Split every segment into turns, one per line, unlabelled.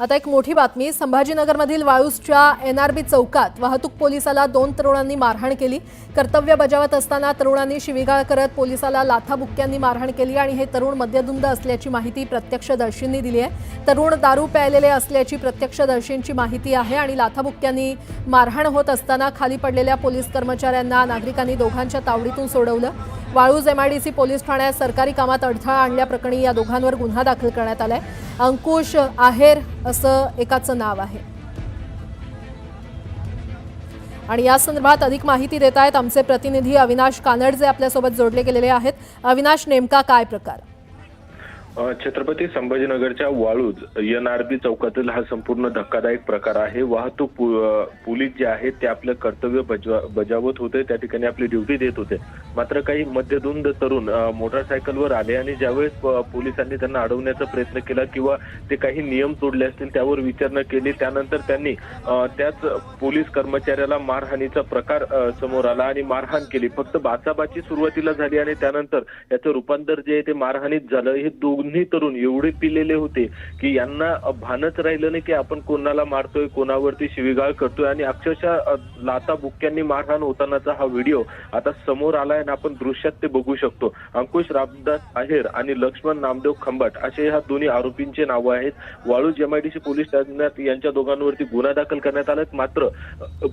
आता एक मोठी बातमी। संभाजीनगरमधील वाळूजच्या एनआरबी चौकात वाहतूक पोलिसाला 2 तरुणांनी मारहाण केली। कर्तव्य बजावत असताना तरुणांनी शिवीगाळ करत पोलिसाला लाथाबुक्क्यांनी मारहाण केली आणि हे तरुण मद्यधुंद असल्याची माहिती प्रत्यक्षदर्शींनी दिली आहे। तरुण दारू प्यायलेले असल्याची प्रत्यक्षदर्शींची माहिती आहे आणि लाथाबुक्क्यांनी मारहाण होत असताना खाली पडलेल्या पोलीस कर्मचाऱ्यांना नागरिकांनी दोघांच्या तावडीतून सोडवलं। वाळूज एमआयडीसी पोलीस ठाण्यात सरकारी कामात अडथळा आणल्याप्रकरणी या दोघांवर गुन्हा दाखल करण्यात आलाय। अंकुश आहेर असं एकाचं नाव आहे आणि या संदर्भात अधिक माहिती देत आहेत आमचे प्रतिनिधी अविनाश कानडजे आपल्यासोबत जोडले गेलेले आहेत। अविनाश, नेमका काय प्रकार?
छत्रपती संभाजीनगरच्या वाळूज एनआरबी चौकातील हा संपूर्ण धक्कादायक प्रकार आहे। वाहतूक पोलीस जे आहेत ते आपलं कर्तव्य बजावत होते, त्या ठिकाणी आपली ड्युटी देत होते। मात्र काही मद्यधुंद तरुण मोटरसायकलवर आले आणि ज्यावेळेस पोलिसांनी त्यांना अडवण्याचा प्रयत्न केला किंवा ते काही नियम तोडले असतील त्यावर विचारणा केली, त्यानंतर त्यांनी त्याच पोलीस कर्मचाऱ्याला मारहाणीचा प्रकार समोर आला आणि मारहाण केली। फक्त बाचाबाची सुरुवातीला झाली आणि त्यानंतर याचं रूपांतर जे आहे ते मारहाणीत झालं। हे दोन्ही तरुण एवढे पिलेले होते की यांना भानच राहिलं नाही की आपण कोणाला मारतोय, कोणावरती शिवीगाळ करतोय आणि अक्षरशः लाथा बुक्क्यांनी मारहाण होतानाचा हा व्हिडिओ आता समोर आलाय आणि आपण दृश्यात ते बघू शकतो। अंकुश रामदास आहेर आणि लक्ष्मण नामदेव खंबाट असे ह्या दोन्ही आरोपींचे नावं आहेत। वाळूज एमआयडीसी पोलीस ठाण्यात यांच्या दोघांवरती गुन्हा दाखल करण्यात आला। मात्र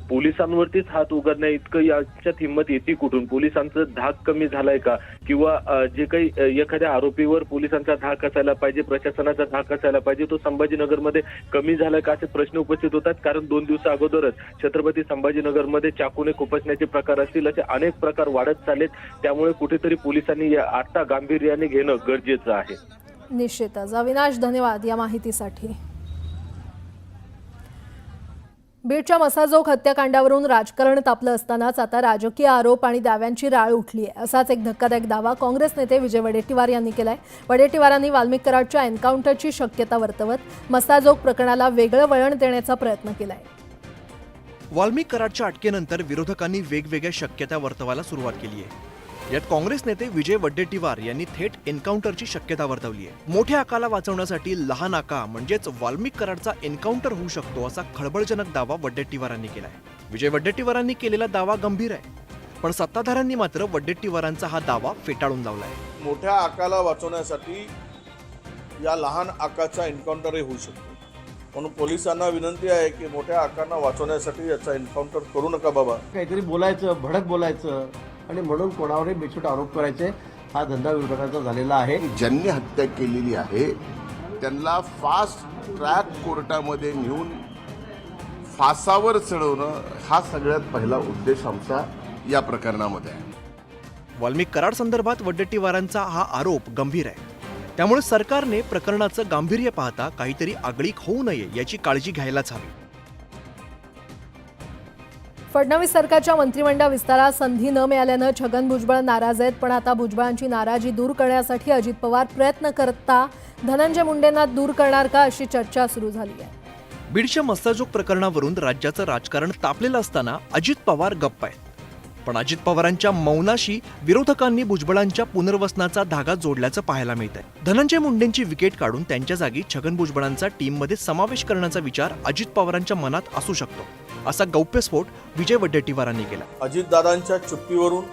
पोलिसांवरतीच हात उघडण्या इतकं याच्यात हिंमत येते कुठून? पोलिसांचं धाक कमी झालाय का किंवा जे काही एखाद्या आरोपीवर पोलिसांचा धाक असायला पाहिजे, प्रशासनाचा धाक असायला पाहिजे, तो संभाजीनगरमध्ये कमी झाला का असे प्रश्न उपस्थित होतात। कारण 2 दिवसा अगोदरच छत्रपती संभाजीनगरमध्ये चाकूने खुपसण्याचे प्रकार असतील असे अनेक प्रकार वाढत चाललेत। त्यामुळे कुठेतरी पोलिसांनी आता गांभीर्याने घेणं गरजेचं आहे।
निश्चितच। अविनाश, धन्यवाद या माहितीसाठी। बीडच्या मसाजोग हत्याकांडावरून राजकारण तापलं असतानाच आता राजकीय आरोप आणि दाव्यांची राळ उठली आहे। असाच एक धक्कादायक दावा काँग्रेस नेते विजय वडेट्टीवार यांनी केलाय। वडेट्टीवारांनी वाल्मिक कराडच्या एन्काउंटरची शक्यता वर्तवत मसाजोग प्रकरणाला वेगळं वळण देण्याचा प्रयत्न केलाय।
वाल्मिक कराडच्या अटकेनंतर विरोधकांनी वेगवेगळ्या शक्यता वर्तवायला सुरुवात केली आहे। यात काँग्रेस नेते विजय वडेट्टीवार यांनी थेट एन्काउंटरची शक्यता वर्तवली आहे। मोठ्या आकाला वाचवण्यासाठी लहान आका म्हणजेच वाल्मिक कराडचा एन्काउंटर होऊ शकतो असा खळबळजनक दावा वडेट्टीवारांनी केलाय। विजय वडेट्टीवारांनी केलेला दावा गंभीर आहे, पण सत्ताधाऱ्यांनी मात्र वडेट्टीवारांचा हा दावा फेटाळून लावलाय।
मोठ्या आकाला वाचवण्यासाठी या लहान आकाचा एन्काउंटरही होऊ शकतो, म्हणून पोलिसांना विनंती आहे की मोठ्या आकांना वाचवण्यासाठी याचा एन्काउंटर करू नका बाबा।
काहीतरी बोलायचं, भडक बोलायचं आणि म्हणून कोणावरही बेछूट आरोप करायचे हा धंदा विरोधकांचा झालेला आहे।
ज्यांनी हत्या केलेली आहे त्यांना फास्ट ट्रॅक कोर्टामध्ये नेऊन फासावर चढवणं हा सगळ्यात पहिला उद्देश आमचा या प्रकरणामध्ये आहे।
वाल्मिक कराड संदर्भात वडेट्टीवारांचा हा आरोप गंभीर आहे, त्यामुळे सरकारने प्रकरणाचं गांभीर्य पाहता काहीतरी आगळीक होऊ नये याची काळजी घ्यायलाच हवी।
फडणवीस सरकारच्या मंत्रिमंडळ विस्तारात संधी न मिळाल्यानं छगन भुजबळ नाराज आहेत, पण आता भुजबळांची नाराजी दूर करण्यासाठी अजित पवार प्रयत्न करता धनंजय मुंडेंना दूर करणार का अशी चर्चा सुरू झाली आहे।
बीडच्या मसाजोग प्रकरणावरून राज्याचं राजकारण तापलेलं असताना अजित पवार गप्प आहेत, पण अजित पवारांच्या मौनाशी विरोधकांनी भुजबळांच्या पुनर्वसनाचा धागा जोडल्याचं पाहायला मिळत आहे। धनंजय मुंडेंची विकेट काढून त्यांच्या जागी छगन भुजबळांचा टीममध्ये समावेश करण्याचा विचार अजित पवारांच्या मनात असू शकतो असा गौप्यस्फोट विजय वडेट्टीवारांनी केला।
अजितदादांच्या चुप्पीवरून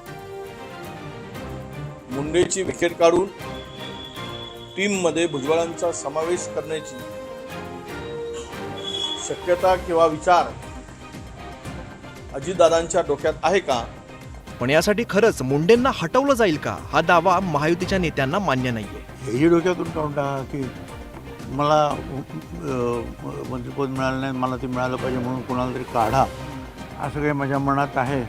मुंडेची विकेट काढून टीममध्ये भुजबळांचा समावेश करण्याची शक्यता किंवा विचार अजितदादांच्या डोक्यात आहे का?
पण यासाठी खरंच मुंडेंना हटवलं जाईल का हा दावा महायुतीच्या नेत्यांना मान्य नाहीये।
हेही डोक्यातून काढून टाका की मला मंत्रिपद मिळालं नाही, मला ते मिळालं पाहिजे म्हणून कोणाला तरी काढा, असं काही माझ्या मनात आहे,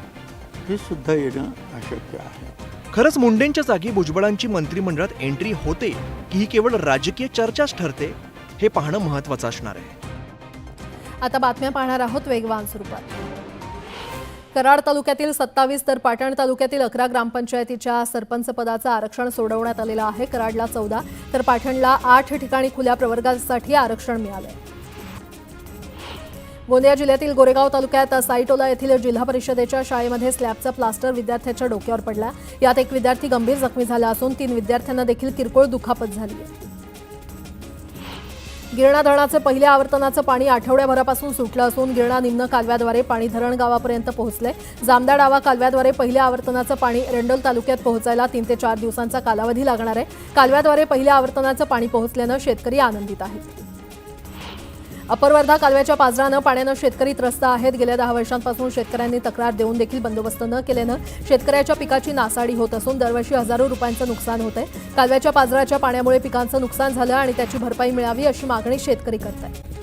हे सुद्धा येणं अशक्य आहे।
खरंच मुंडेंच्या जागी भुजबळांची मंत्रिमंडळात एंट्री होते की ही केवळ राजकीय चर्चाच ठरते हे पाहणं महत्त्वाचं असणार आहे।
आता बातम्या पाहणार आहोत वेगवान स्वरूपात। कराड तालुक्यातील 27 तर पाटण तालुक्यातील 11 ग्रामपंचायतीच्या सरपंच पदाचं आरक्षण सोडवण्यात आलेलं आहे। कराडला 14 तर पाटणला 8 ठिकाणी खुल्या प्रवर्गासाठी आरक्षण मिळालंय। गोंदिया जिल्ह्यातील गोरेगाव तालुक्यात साईटोला येथील जिल्हा परिषदेच्या शाळेमध्ये स्लॅबचा प्लास्टर विद्यार्थ्याच्या डोक्यावर पडला। यात एक विद्यार्थी गंभीर जखमी झाला असून 3 विद्यार्थ्यांना देखील किरकोळ दुखापत झाली आहे। गिरणा धरणाचे पहिल्या आवर्तनाचं पाणी आठवड्याभरापासून सुटलं असून गिरणा निम्न कालव्याद्वारे पाणी धरण गावापर्यंत पोहोचले. जामदा डावा कालव्याद्वारे पहिल्या आवर्तनाचं पाणी रेंडोल तालुक्यात पोहोचायला 3 ते 4 दिवसांचा कालावधी लागणार आहे. कालव्याद्वारे पहिल्या आवर्तनाचं पाणी पोहोचल्यानं शेतकरी आनंदित आहेत. अप्पर वर्धा कालव्याच्या पाझरानं पाण्यानं शेतकरी त्रस्त आहेत. गेल्या 10 वर्षांपासून शेतकऱ्यांनी तक्रार देऊन देखील बंदोबस्त न केल्यानं शेतकऱ्याच्या पिकाची नासाडी होत असून दरवर्षी हजारो रुपयांचं नुकसान होत आहे. कालव्याच्या पाझराच्या पाण्यामुळे पिकांचं नुकसान झालं आणि त्याची भरपाई मिळावी अशी मागणी शेतकरी करत आहेत.